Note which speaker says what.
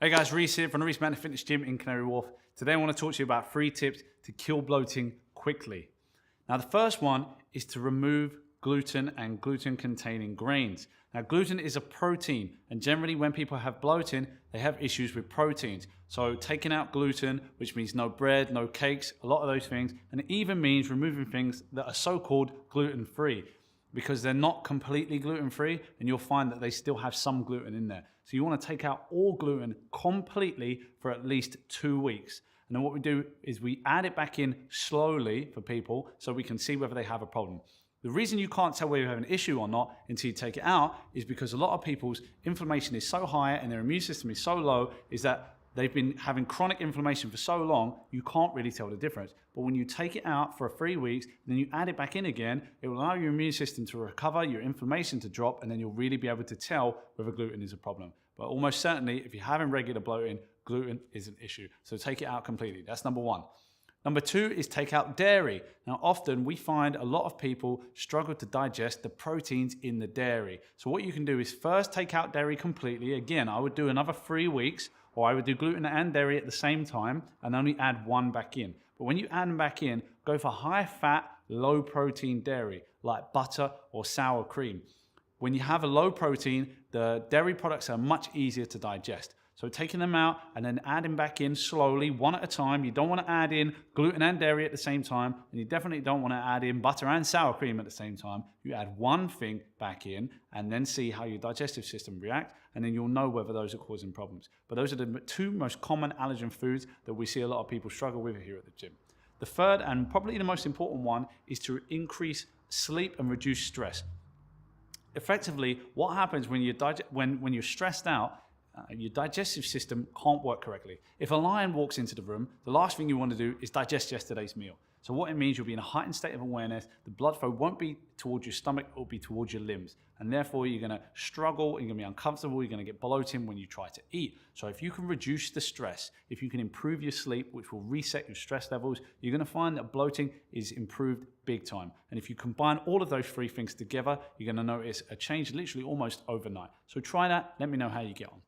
Speaker 1: Hey guys, Reece here from the Reece Mander Fitness Gym in Canary Wharf. Today I want to talk to you about 3 tips to kill bloating quickly. Now the first one is to remove gluten and gluten-containing grains. Now gluten is a protein, and generally when people have bloating, they have issues with proteins. So taking out gluten, which means no bread, no cakes, a lot of those things, and it even means removing things that are so-called gluten-free, because they're not completely gluten-free, and you'll find that they still have some gluten in there. So you want to take out all gluten completely for at least 2 weeks. And then what we do is we add it back in slowly for people so we can see whether they have a problem. The reason you can't tell whether you have an issue or not until you take it out is because a lot of people's inflammation is so high and their immune system is so low is that they've been having chronic inflammation for so long, you can't really tell the difference. But when you take it out for 3 weeks, then you add it back in again, it will allow your immune system to recover, your inflammation to drop, and then you'll really be able to tell whether gluten is a problem. But almost certainly, if you're having regular bloating, gluten is an issue. So take it out completely. That's number one. Number 2 is take out dairy. Now, often we find a lot of people struggle to digest the proteins in the dairy. So what you can do is first take out dairy completely. Again, I would do another 3 weeks, or I would do gluten and dairy at the same time and only add one back in. But when you add them back in, go for high fat, low protein dairy, like butter or sour cream. When you have a low protein, the dairy products are much easier to digest. So taking them out and then adding back in slowly, one at a time. You don't want to add in gluten and dairy at the same time, and you definitely don't want to add in butter and sour cream at the same time. You add one thing back in and then see how your digestive system reacts, and then you'll know whether those are causing problems. But those are the 2 most common allergen foods that we see a lot of people struggle with here at the gym. The third, and probably the most important one, is to increase sleep and reduce stress. Effectively, what happens when you're stressed out, your digestive system can't work correctly. If a lion walks into the room, the last thing you want to do is digest yesterday's meal. So what it means, you'll be in a heightened state of awareness. The blood flow won't be towards your stomach, it will be towards your limbs. And therefore, you're going to struggle, you're going to be uncomfortable, you're going to get bloating when you try to eat. So if you can reduce the stress, if you can improve your sleep, which will reset your stress levels, you're going to find that bloating is improved big time. And if you combine all of those 3 things together, you're going to notice a change literally almost overnight. So try that, let me know how you get on.